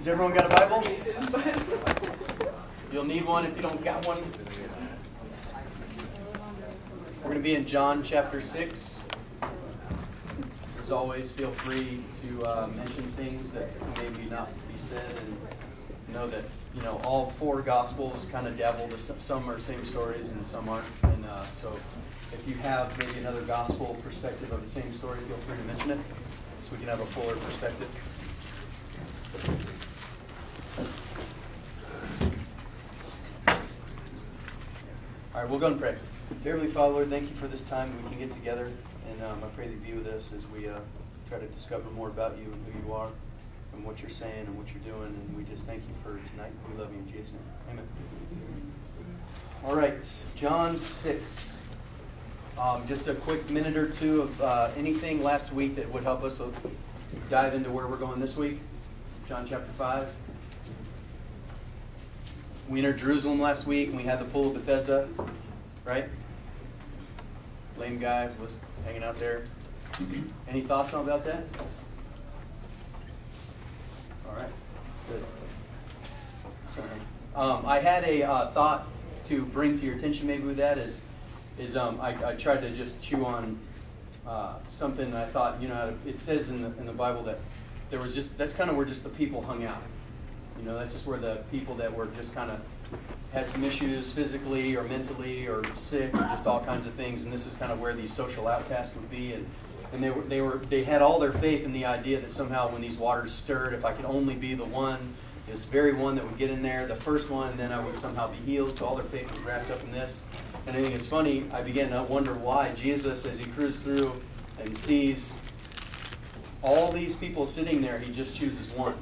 Has everyone got a Bible? You'll need one if you don't got one. We're going to be in John chapter 6. As always, feel free to mention things that maybe not be said, and know that all four Gospels kind of dabble. Some are same stories and some aren't. And so if you have maybe another Gospel perspective of the same story, feel free to mention it so we can have a fuller perspective. All right, we'll go and pray. Dear Heavenly Father, Lord, thank you for this time we can get together, and I pray that you be with us as we try to discover more about you and who you are and what you're saying and what you're doing, and we just thank you for tonight. We love you in Jesus' name. Amen. All right, John 6. Just a quick minute or two of anything last week that would help us dive into where we're going this week. John chapter 5. We entered Jerusalem last week, and we had the pool of Bethesda, right? Lame guy was hanging out there. Any thoughts about that? All right, good. I had a thought to bring to your attention maybe with that is I tried to just chew on something I thought, it says in the Bible that there was that's kind of where just the people hung out. That's just where the people that were just kind of had some issues physically or mentally or sick or just all kinds of things, and this is kind of where these social outcasts would be, and they had all their faith in the idea that somehow when these waters stirred, if I could only be the one, this very one that would get in there, the first one, and then I would somehow be healed. So all their faith was wrapped up in this. And I think it's funny, I began to wonder why Jesus, as he cruised through and sees all these people sitting there, he just chooses one.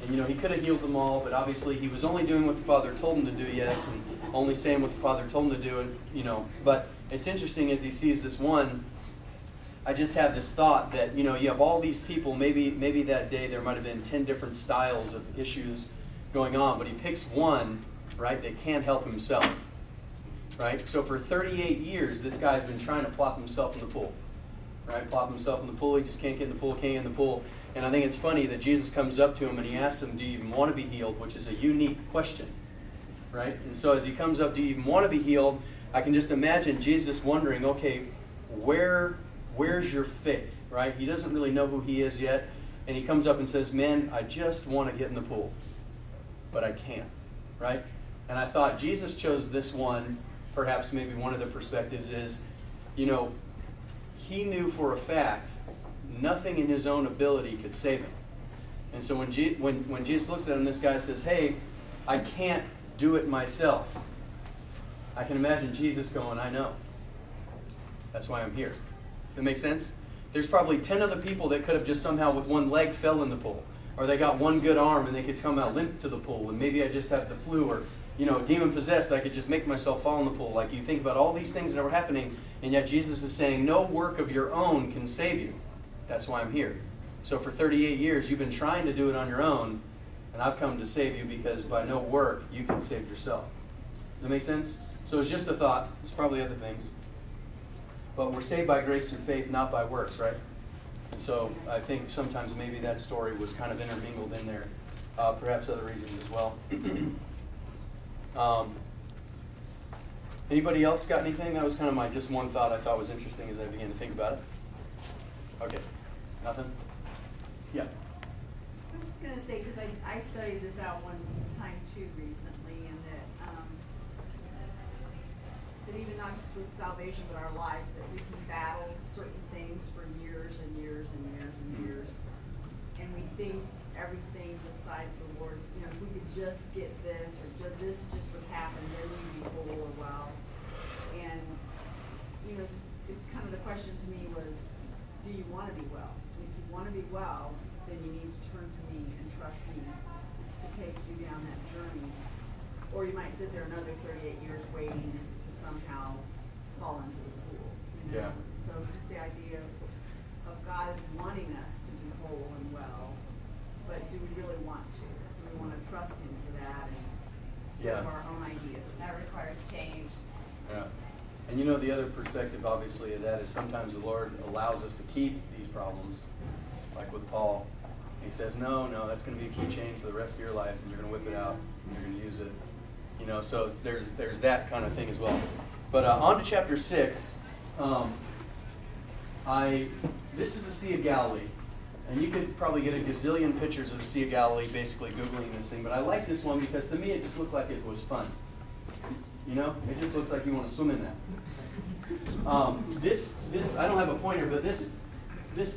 And he could have healed them all, but obviously he was only doing what the Father told him to do, yes, and only saying what the Father told him to do, and But it's interesting as he sees this one, I just have this thought that, you have all these people, maybe that day there might have been 10 different styles of issues going on, but he picks one, right, that can't help himself, right? So for 38 years, this guy's been trying to plop himself in the pool, right? Plop himself in the pool, he just can't get in the pool, can't get in the pool. And I think it's funny that Jesus comes up to him and he asks him, do you even want to be healed? Which is a unique question, right? And so as he comes up, do you even want to be healed? I can just imagine Jesus wondering, okay, where's your faith, right? He doesn't really know who he is yet. And he comes up and says, man, I just want to get in the pool, but I can't, right? And I thought Jesus chose this one, perhaps maybe one of the perspectives is, he knew for a fact nothing in his own ability could save him. And so when Jesus looks at him, this guy says, hey, I can't do it myself. I can imagine Jesus going, I know. That's why I'm here. That makes sense? There's probably 10 other people that could have just somehow with one leg fell in the pool. Or they got one good arm and they could come out limp to the pool. And maybe I just have the flu, or demon possessed, I could just make myself fall in the pool. Like you think about all these things that were happening, and yet Jesus is saying, no work of your own can save you. That's why I'm here. So for 38 years, you've been trying to do it on your own, and I've come to save you because by no work, you can save yourself. Does that make sense? So it's just a thought. There's probably other things. But we're saved by grace through faith, not by works, right? And so I think sometimes maybe that story was kind of intermingled in there. Perhaps other reasons as well. Anybody else got anything? That was kind of my just one thought I thought was interesting as I began to think about it. Okay. Nothing? Yeah. I'm just going to say, because I studied this out one time too recently, and that even not just with salvation but our lives, that we can battle certain things for years and years and years and years, and we think everything's aside for the Lord. If we could just get this, or this just would happen, then we'd be whole or well. And just kind of the question to me was, do you want to be well? And if you want to be well, then you need to turn to me and trust me to take you down that journey. Or you might sit there another 38 years waiting to somehow fall into the pool. Yeah. So it's just the idea of God is wanting us to be whole and well, but do we really want to? Do we want to trust him for that and instead of our own ideas? That requires change. Yeah. And the other perspective, obviously, of that is sometimes the Lord allows us to keep these problems, like with Paul, He says, no, that's going to be a keychain for the rest of your life, and you're going to whip it out, and you're going to use it. So there's that kind of thing as well. But on to chapter 6. This is the Sea of Galilee. And you could probably get a gazillion pictures of the Sea of Galilee basically Googling this thing. But I like this one because to me it just looked like it was fun. It just looks like you want to swim in that. I don't have a pointer, but this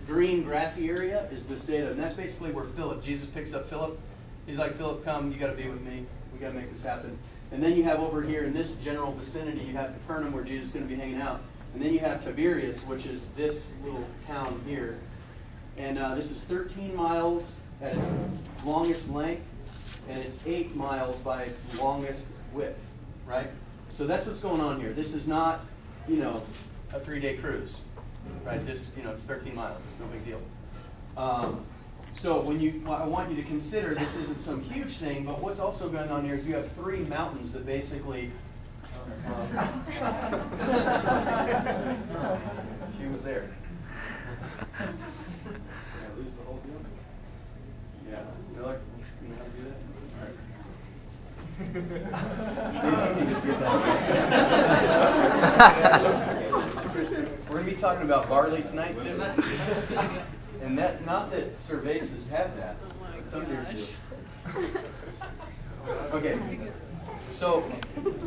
green grassy area is Bethsaida. And that's basically where Jesus picks up Philip. He's like, Philip, come, you got to be with me. We got to make this happen. And then you have over here in this general vicinity, you have Capernaum where Jesus is going to be hanging out. And then you have Tiberias, which is this little town here. And this is 13 miles at its longest length, and it's 8 miles by its longest width, right? So that's what's going on here. This is not, a 3-day cruise, right? This, it's 13 miles. It's no big deal. So I want you to consider this isn't some huge thing, but what's also going on here is you have 3 mountains that basically. She was there. Lose the whole deal? Yeah. Miller, you know how to do that? All right. Maybe you can just get that. We're going to be talking about barley tonight, too. And not that cervezas have that, but some beers do. Okay. So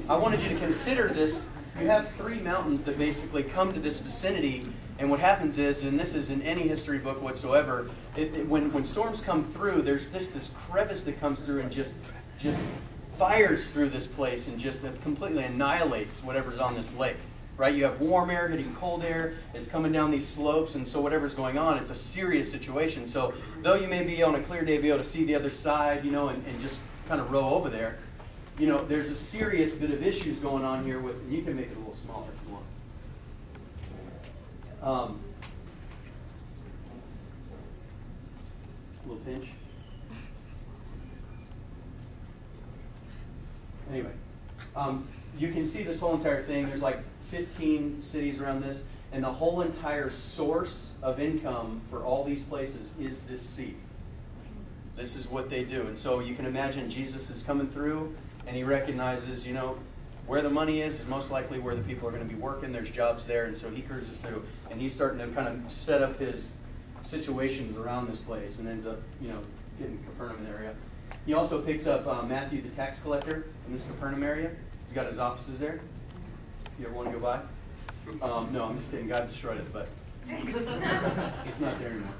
I wanted you to consider this. You have 3 mountains that basically come to this vicinity. And what happens is, and this is in any history book whatsoever, when storms come through, there's this crevice that comes through and just fires through this place and just completely annihilates whatever's on this lake. Right? You have warm air hitting cold air. It's coming down these slopes, and so whatever's going on, it's a serious situation. So though you may be on a clear day be able to see the other side, and just kind of row over there, there's a serious bit of issues going on here with. And you can make it a little smaller if you want. A little pinch. Anyway, you can see this whole entire thing. There's like 15 cities around this, and the whole entire source of income for all these places is this sea. This is what they do. And so you can imagine Jesus is coming through, and he recognizes, where the money is most likely where the people are going to be working. There's jobs there, and so he cruises through, and he's starting to kind of set up his situations around this place, and ends up, getting Capernaum in the area. He also picks up Matthew the tax collector in this Capernaum area. He's got his offices there. You ever want to go by? No, I'm just kidding. God destroyed it, but it's not there anymore.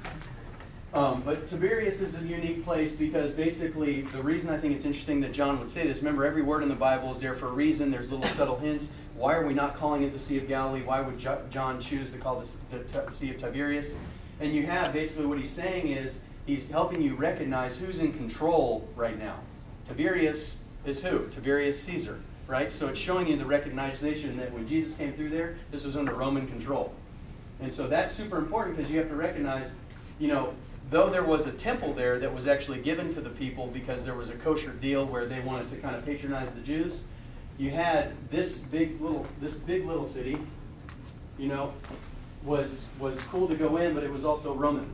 But Tiberias is a unique place because basically the reason I think it's interesting that John would say this, remember every word in the Bible is there for a reason. There's little subtle hints. Why are we not calling it the Sea of Galilee? Why would John choose to call this the Sea of Tiberias? And you have basically what he's saying is he's helping you recognize who's in control right now. Tiberias is who? Tiberius Caesar, right? So it's showing you the recognition that when Jesus came through there, this was under Roman control. And so that's super important because you have to recognize, though there was a temple there that was actually given to the people because there was a kosher deal where they wanted to kind of patronize the Jews, you had this big little city, was cool to go in, but it was also Roman,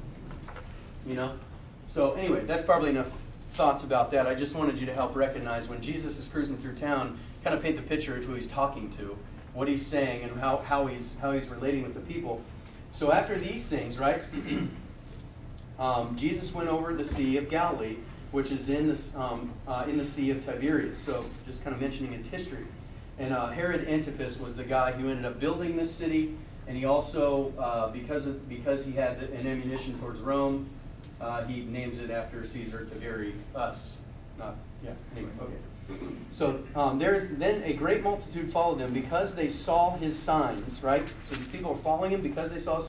So anyway, that's probably enough thoughts about that. I just wanted you to help recognize when Jesus is cruising through town, kind of paint the picture of who he's talking to, what he's saying, and how he's relating with the people. So after these things, right? Jesus went over the Sea of Galilee, which is in the Sea of Tiberias. So just kind of mentioning its history. And Herod Antipas was the guy who ended up building this city, and he also, because he had an ammunition towards Rome, he names it after Caesar Tiberius. Anyway, okay. So then a great multitude followed him because they saw his signs, right? So the people were following him because they saw his